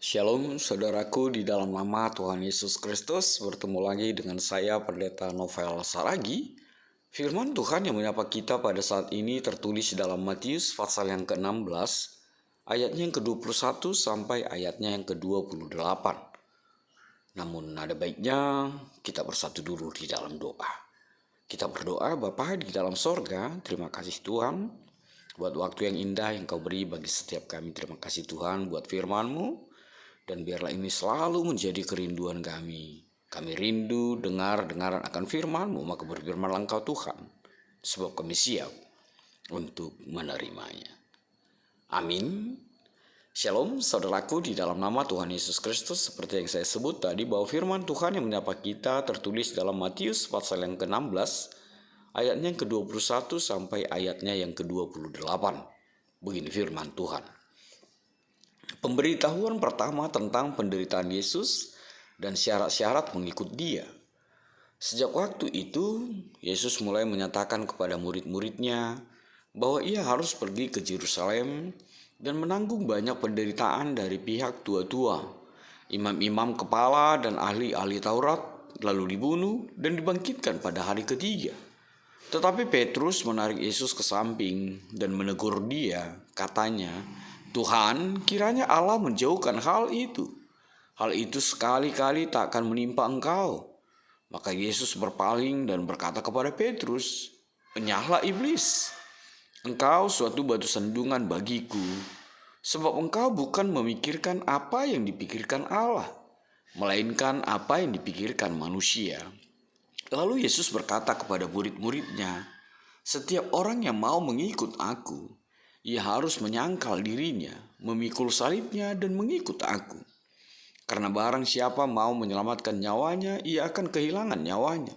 Shalom saudaraku di dalam nama Tuhan Yesus Kristus. Bertemu lagi dengan saya Pendeta Novel Saragi. Firman Tuhan yang menyapa kita pada saat ini tertulis dalam Matius pasal yang ke-16 ayatnya yang ke-21 sampai ayatnya yang ke-28. Namun ada baiknya kita bersatu dulu di dalam doa. Kita berdoa, Bapa di dalam sorga, terima kasih Tuhan buat waktu yang indah yang Kau beri bagi setiap kami. Terima kasih Tuhan buat firman-Mu. Dan biarlah ini selalu menjadi kerinduan kami. Kami rindu dengar-dengaran akan firman-Mu, maka berfirmanlah Engkau Tuhan, sebab kami siap untuk menerimanya. Amin. Shalom saudaraku di dalam nama Tuhan Yesus Kristus. Seperti yang saya sebut tadi bahwa firman Tuhan yang menyapa kita tertulis dalam Matius pasal yang ke-16 ayatnya yang ke-21 sampai ayatnya yang ke-28. Begini firman Tuhan. Pemberitahuan pertama tentang penderitaan Yesus dan syarat-syarat mengikut Dia. Sejak waktu itu, Yesus mulai menyatakan kepada murid-muridnya bahwa Ia harus pergi ke Yerusalem dan menanggung banyak penderitaan dari pihak tua-tua, imam-imam kepala dan ahli-ahli Taurat, lalu dibunuh dan dibangkitkan pada hari ketiga. Tetapi Petrus menarik Yesus ke samping dan menegur Dia, katanya, "Tuhan, kiranya Allah menjauhkan hal itu. Hal itu sekali-kali tak akan menimpa Engkau." Maka Yesus berpaling dan berkata kepada Petrus, "Enyahlah iblis. Engkau suatu batu sandungan bagiku, sebab engkau bukan memikirkan apa yang dipikirkan Allah, melainkan apa yang dipikirkan manusia." Lalu Yesus berkata kepada murid-muridnya, "Setiap orang yang mau mengikut aku, ia harus menyangkal dirinya, memikul salibnya dan mengikut aku. Karena barang siapa mau menyelamatkan nyawanya, ia akan kehilangan nyawanya.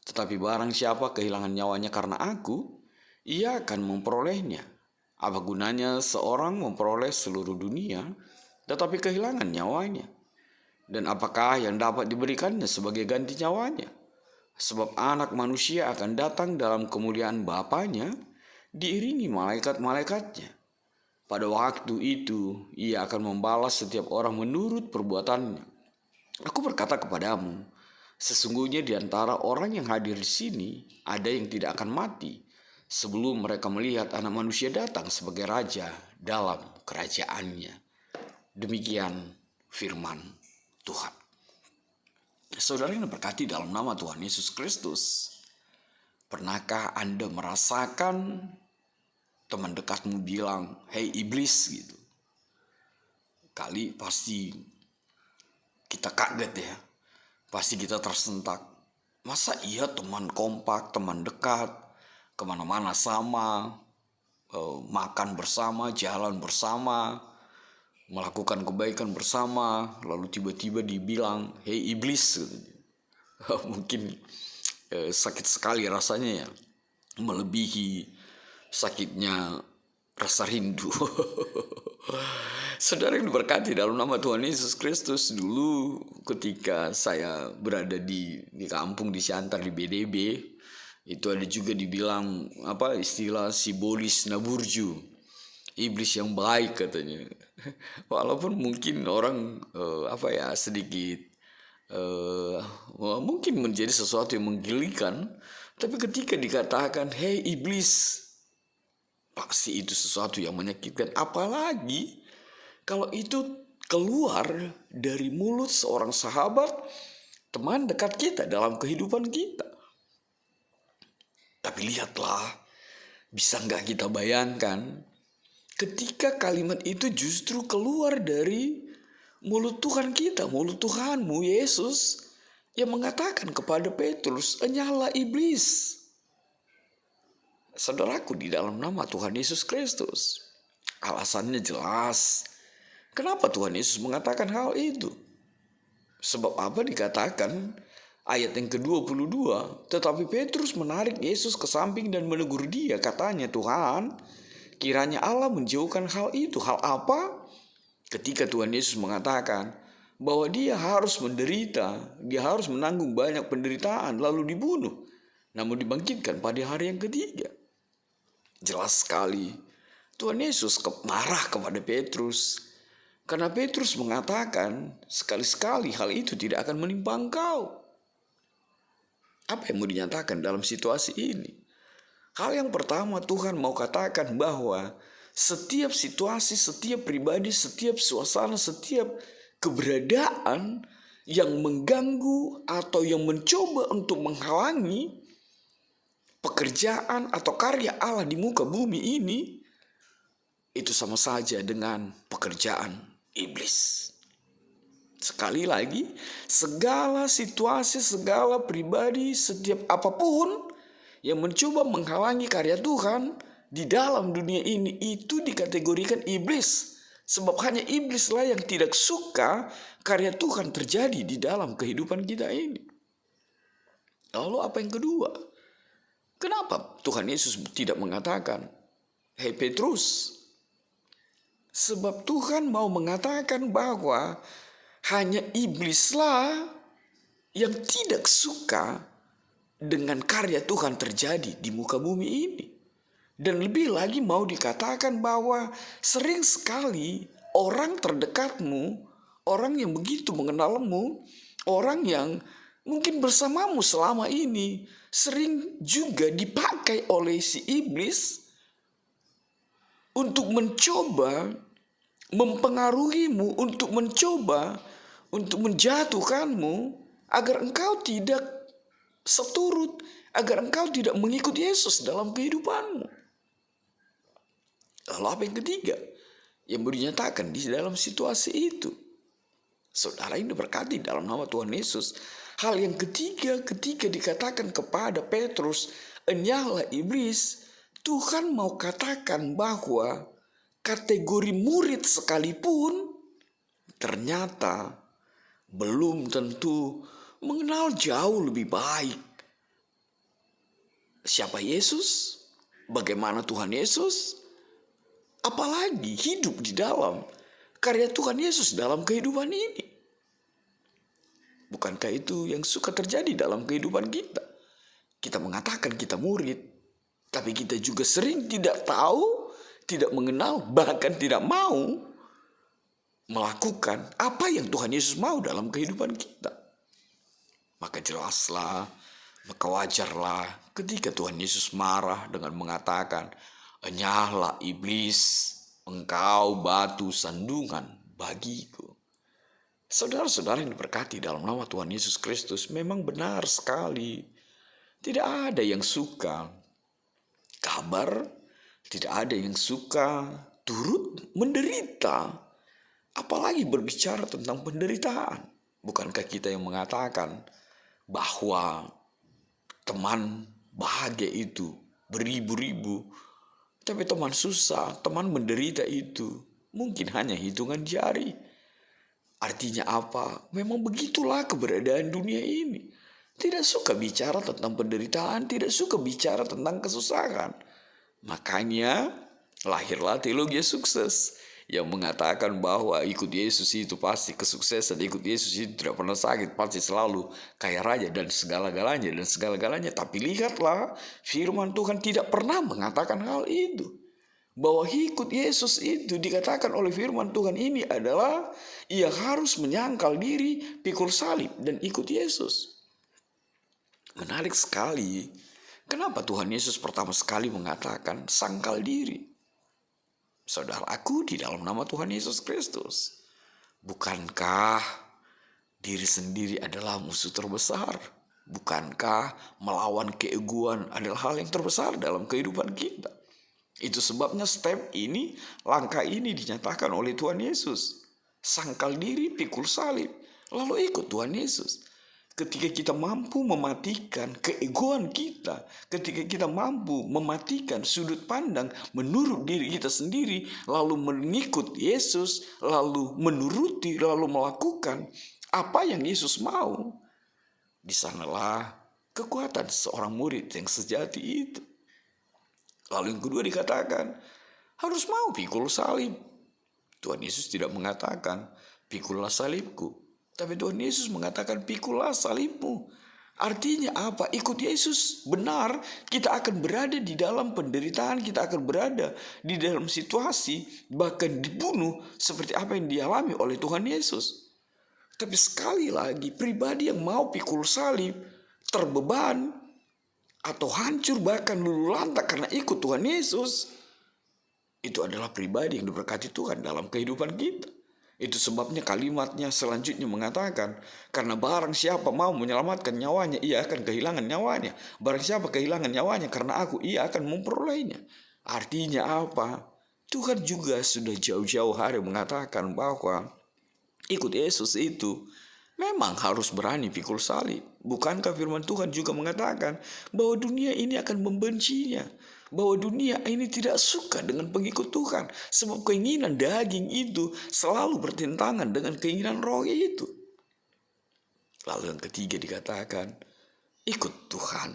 Tetapi barang siapa kehilangan nyawanya karena aku, ia akan memperolehnya. Apa gunanya seorang memperoleh seluruh dunia, tetapi kehilangan nyawanya? Dan apakah yang dapat diberikannya sebagai ganti nyawanya? Sebab anak manusia akan datang dalam kemuliaan Bapanya, diiringi malaikat-malaikatnya. Pada waktu itu, ia akan membalas setiap orang menurut perbuatannya. Aku berkata kepadamu, sesungguhnya di antara orang yang hadir di sini, ada yang tidak akan mati, sebelum mereka melihat Anak Manusia datang sebagai Raja dalam kerajaannya." Demikian firman Tuhan. Saudara yang diberkati dalam nama Tuhan Yesus Kristus, pernahkah Anda merasakan teman dekatmu bilang, "Hei iblis," gitu? Kali pasti kita kaget ya, pasti kita tersentak. Masa iya teman kompak, teman dekat, kemana-mana sama, makan bersama, jalan bersama, melakukan kebaikan bersama, lalu tiba-tiba dibilang, "Hei iblis." Mungkin sakit sekali rasanya ya, melebihi sakitnya rasa rindu. Saudara yang diberkati dalam nama Tuhan Yesus Kristus, dulu ketika saya berada di kampung di Siantar di BDB, itu ada juga dibilang istilah sibolis naburju, iblis yang baik katanya. Walaupun mungkin orang sedikit mungkin menjadi sesuatu yang menggelikan, tapi ketika dikatakan, "Hei iblis," pasti itu sesuatu yang menyakitkan. Apalagi kalau itu keluar dari mulut seorang sahabat, teman dekat kita dalam kehidupan kita. Tapi lihatlah, bisa nggak kita bayangkan ketika kalimat itu justru keluar dari mulut Tuhan kita, mulut Tuhanmu Yesus, yang mengatakan kepada Petrus, "Enyahlah iblis." Saudaraku di dalam nama Tuhan Yesus Kristus, alasannya jelas. Kenapa Tuhan Yesus mengatakan hal itu? Sebab apa dikatakan ayat yang ke-22, tetapi Petrus menarik Yesus ke samping dan menegur Dia, katanya, "Tuhan, kiranya Allah menjauhkan hal itu." Hal apa? Ketika Tuhan Yesus mengatakan bahwa Dia harus menderita, Dia harus menanggung banyak penderitaan, lalu dibunuh, namun dibangkitkan pada hari yang ketiga. Jelas sekali Tuhan Yesus marah kepada Petrus Karena Petrus mengatakan sekali-sekali hal itu tidak akan menimpa engkau. Apa yang mau dinyatakan dalam situasi ini? Hal yang pertama, Tuhan mau katakan bahwa setiap situasi, setiap pribadi, setiap suasana, setiap keberadaan yang mengganggu atau yang mencoba untuk menghalangi pekerjaan atau karya Allah di muka bumi ini, itu sama saja dengan pekerjaan iblis. Sekali lagi, segala situasi, segala pribadi, setiap apapun yang mencoba menghalangi karya Tuhan di dalam dunia ini, itu dikategorikan iblis. Sebab hanya iblislah yang tidak suka karya Tuhan terjadi di dalam kehidupan kita ini. Lalu apa yang kedua? Kenapa Tuhan Yesus tidak mengatakan, "Hei Petrus"? Sebab Tuhan mau mengatakan bahwa hanya iblislah yang tidak suka dengan karya Tuhan terjadi di muka bumi ini. Dan lebih lagi mau dikatakan bahwa sering sekali orang terdekatmu, orang yang begitu mengenalmu, orang yang mungkin bersamamu selama ini, sering juga dipakai oleh si iblis untuk mencoba mempengaruhimu, untuk mencoba untuk menjatuhkanmu agar engkau tidak seturut, agar engkau tidak mengikut Yesus dalam kehidupanmu. Lalu apa yang ketiga yang mau dinyatakan di dalam situasi itu? Saudara ini berkati dalam nama Tuhan Yesus. Hal yang ketiga ketika dikatakan kepada Petrus, "Enyahlah iblis," Tuhan mau katakan bahwa kategori murid sekalipun ternyata belum tentu mengenal jauh lebih baik siapa Yesus, bagaimana Tuhan Yesus, apalagi hidup di dalam karya Tuhan Yesus dalam kehidupan ini. Bukankah itu yang suka terjadi dalam kehidupan kita? Kita mengatakan kita murid, tapi kita juga sering tidak tahu, tidak mengenal, bahkan tidak mau melakukan apa yang Tuhan Yesus mau dalam kehidupan kita. Maka jelaslah, maka wajarlah ketika Tuhan Yesus marah dengan mengatakan, "Enyahlah iblis, engkau batu sandungan bagiku." Saudara-saudara yang diberkati dalam nama Tuhan Yesus Kristus, memang benar sekali. Tidak ada yang suka kabar, tidak ada yang suka turut menderita. Apalagi berbicara tentang penderitaan. Bukankah kita yang mengatakan bahwa teman bahagia itu beribu-ribu, tapi teman susah, teman menderita itu mungkin hanya hitungan jari. Artinya apa? Memang begitulah keberadaan dunia ini. Tidak suka bicara tentang penderitaan, tidak suka bicara tentang kesusahan. Makanya lahirlah teologi sukses yang mengatakan bahwa ikut Yesus itu pasti kesuksesan, ikut Yesus itu tidak pernah sakit, pasti selalu kaya raya dan segala-galanya. Tapi lihatlah, firman Tuhan tidak pernah mengatakan hal itu. Bahwa ikut Yesus itu dikatakan oleh firman Tuhan ini adalah ia harus menyangkal diri, pikul salib dan ikut Yesus. Menarik sekali. Kenapa Tuhan Yesus pertama sekali mengatakan sangkal diri? Saudaraku di dalam nama Tuhan Yesus Kristus, bukankah diri sendiri adalah musuh terbesar? Bukankah melawan keegoan adalah hal yang terbesar dalam kehidupan kita? Itu sebabnya step ini, langkah ini dinyatakan oleh Tuhan Yesus. Sangkal diri, pikul salib, lalu ikut Tuhan Yesus. Ketika kita mampu mematikan keegoan kita, ketika kita mampu mematikan sudut pandang menurut diri kita sendiri, lalu mengikut Yesus, lalu menuruti, lalu melakukan apa yang Yesus mau, di sanalah kekuatan seorang murid yang sejati itu. Lalu yang kedua dikatakan, harus mau pikul salib. Tuhan Yesus tidak mengatakan, "Pikullah salibku." Tapi Tuhan Yesus mengatakan, "Pikullah salibmu." Artinya apa? Ikut Yesus benar, kita akan berada di dalam penderitaan, kita akan berada di dalam situasi bahkan dibunuh seperti apa yang dialami oleh Tuhan Yesus. Tapi sekali lagi, pribadi yang mau pikul salib, terbeban, atau hancur bahkan lulu lantak karena ikut Tuhan Yesus, itu adalah pribadi yang diberkati Tuhan dalam kehidupan kita. Itu sebabnya kalimatnya selanjutnya mengatakan, karena barang siapa mau menyelamatkan nyawanya, ia akan kehilangan nyawanya. Barang siapa kehilangan nyawanya karena aku, ia akan memperolehnya. Artinya apa? Tuhan juga sudah jauh-jauh hari mengatakan bahwa ikut Yesus itu memang harus berani pikul salib. Bukankah firman Tuhan juga mengatakan bahwa dunia ini akan membencinya, bahwa dunia ini tidak suka dengan pengikut Tuhan, sebab keinginan daging itu selalu bertentangan dengan keinginan roh itu. Lalu yang ketiga dikatakan, ikut Tuhan.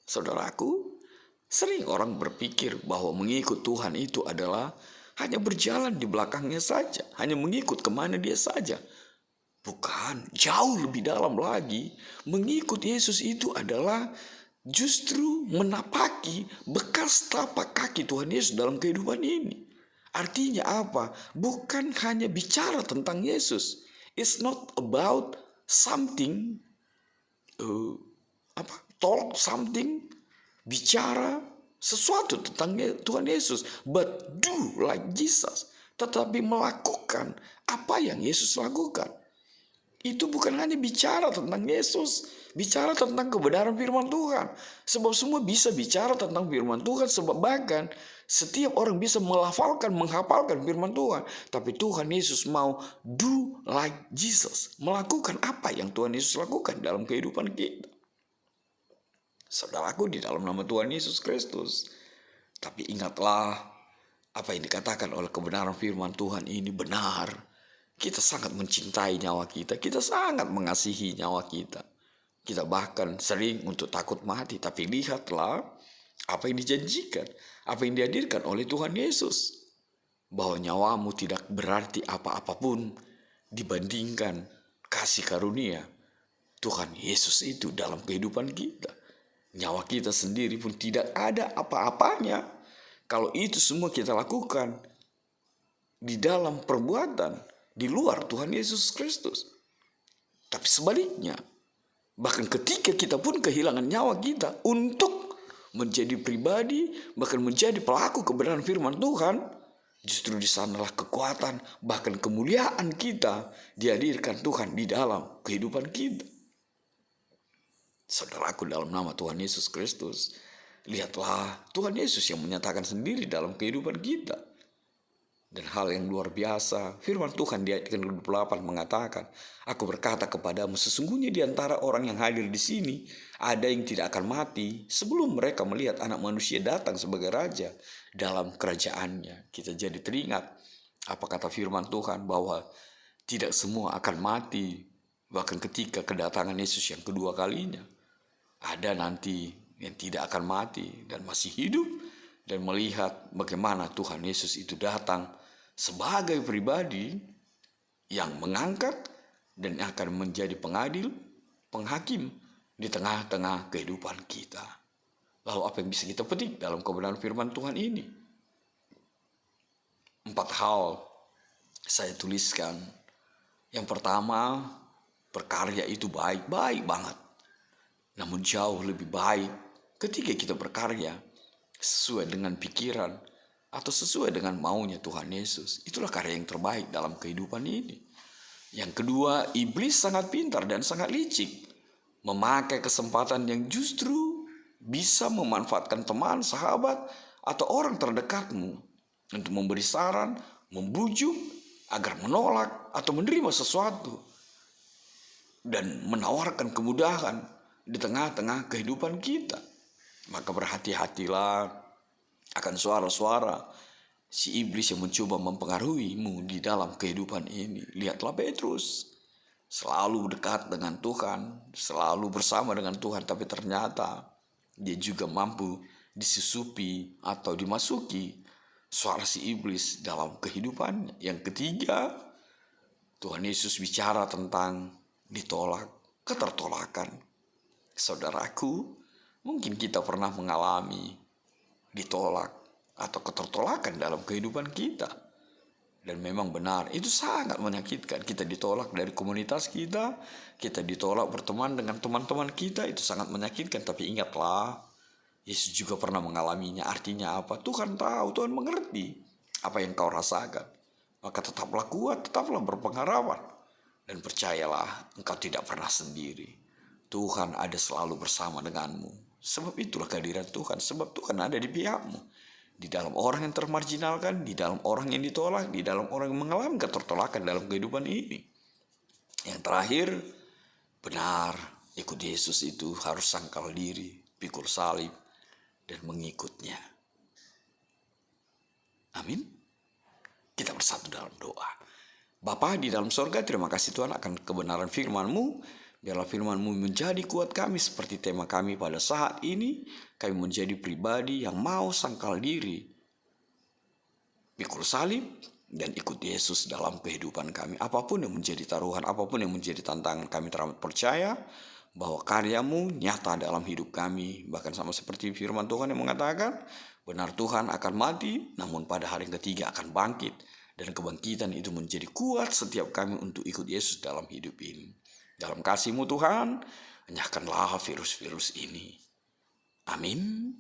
Saudaraku, sering orang berpikir bahwa mengikut Tuhan itu adalah hanya berjalan di belakangnya saja, hanya mengikut kemana dia saja. Bukan, jauh lebih dalam lagi. Mengikut Yesus itu adalah justru menapaki bekas tapak kaki Tuhan Yesus dalam kehidupan ini. Artinya apa? Bukan hanya bicara tentang Yesus. It's not about something, talk something, bicara sesuatu tentang Tuhan Yesus, but do like Jesus. Tetapi melakukan apa yang Yesus lakukan. Itu bukan hanya bicara tentang Yesus, bicara tentang kebenaran firman Tuhan. Sebab semua bisa bicara tentang firman Tuhan, sebab bahkan setiap orang bisa melafalkan, menghafalkan firman Tuhan. Tapi Tuhan Yesus mau do like Jesus, melakukan apa yang Tuhan Yesus lakukan dalam kehidupan kita. Saudaraku, di dalam nama Tuhan Yesus Kristus. Tapi ingatlah, apa yang dikatakan oleh kebenaran firman Tuhan ini benar. Kita sangat mencintai nyawa kita. Kita sangat mengasihi nyawa kita. Kita bahkan sering untuk takut mati. Tapi lihatlah apa yang dijanjikan. Apa yang dihadirkan oleh Tuhan Yesus. Bahwa nyawamu tidak berarti apa-apapun dibandingkan kasih karunia Tuhan Yesus itu dalam kehidupan kita. Nyawa kita sendiri pun tidak ada apa-apanya kalau itu semua kita lakukan di dalam perbuatan di luar Tuhan Yesus Kristus. Tapi sebaliknya, bahkan ketika kita pun kehilangan nyawa kita untuk menjadi pribadi, bahkan menjadi pelaku kebenaran firman Tuhan, justru di sanalah kekuatan, bahkan kemuliaan kita dihadirkan Tuhan di dalam kehidupan kita. Saudaraku, dalam nama Tuhan Yesus Kristus, lihatlah Tuhan Yesus yang menyatakan sendiri dalam kehidupan kita. Dan hal yang luar biasa, firman Tuhan di ayat ke-28 mengatakan, aku berkata kepadamu, sesungguhnya di antara orang yang hadir di sini, ada yang tidak akan mati sebelum mereka melihat anak manusia datang sebagai raja dalam kerajaannya. Kita jadi teringat apa kata firman Tuhan bahwa tidak semua akan mati, bahkan ketika kedatangan Yesus yang kedua kalinya. Ada nanti yang tidak akan mati dan masih hidup dan melihat bagaimana Tuhan Yesus itu datang sebagai pribadi yang mengangkat dan akan menjadi pengadil, penghakim di tengah-tengah kehidupan kita. Lalu apa yang bisa kita petik dalam kebenaran firman Tuhan ini? 4 hal saya tuliskan. Yang pertama, berkarya itu baik-baik banget. Namun jauh lebih baik ketika kita berkarya sesuai dengan pikiran atau sesuai dengan maunya Tuhan Yesus. Itulah karya yang terbaik dalam kehidupan ini. Yang kedua, iblis sangat pintar dan sangat licik. Memakai kesempatan yang justru bisa memanfaatkan teman, sahabat, atau orang terdekatmu untuk memberi saran, membujuk, agar menolak atau menerima sesuatu. Dan menawarkan kemudahan di tengah-tengah kehidupan kita. Maka berhati-hatilah akan suara-suara si iblis yang mencoba mempengaruhimu di dalam kehidupan ini. Lihatlah Petrus, selalu dekat dengan Tuhan, selalu bersama dengan Tuhan, tapi ternyata dia juga mampu disusupi atau dimasuki suara si iblis dalam kehidupannya. Yang ketiga, Tuhan Yesus bicara tentang ditolak, ketertolakan. Saudaraku, mungkin kita pernah mengalami ditolak atau ketertolakan dalam kehidupan kita. Dan memang benar, itu sangat menyakitkan. Kita ditolak dari komunitas kita ditolak berteman dengan teman-teman kita, itu sangat menyakitkan. Tapi ingatlah, Yesus juga pernah mengalaminya. Artinya apa? Tuhan tahu, Tuhan mengerti apa yang kau rasakan. Maka tetaplah kuat, tetaplah berpengharapan. Dan percayalah, engkau tidak pernah sendiri. Tuhan ada selalu bersama denganmu. Sebab itulah kehadiran Tuhan, sebab Tuhan ada di pihakmu. Di dalam orang yang termarginalkan, di dalam orang yang ditolak, di dalam orang yang mengalami ketertolakan dalam kehidupan ini. Yang terakhir, benar, ikut Yesus itu harus sangkal diri, pikul salib, dan mengikutnya. Amin. Kita bersatu dalam doa. Bapa di dalam sorga, terima kasih Tuhan akan kebenaran firman-Mu. Biarlah firman-Mu menjadi kuat kami seperti tema kami pada saat ini. Kami menjadi pribadi yang mau sangkal diri, pikul salib, dan ikut Yesus dalam kehidupan kami. Apapun yang menjadi taruhan, apapun yang menjadi tantangan, kami teramat percaya bahwa karya-Mu nyata dalam hidup kami. Bahkan sama seperti firman Tuhan yang mengatakan, benar Tuhan akan mati, namun pada hari ketiga akan bangkit. Dan kebangkitan itu menjadi kuat setiap kami untuk ikut Yesus dalam hidup ini. Dalam kasih-Mu Tuhan, enyahkanlah virus-virus ini. Amin.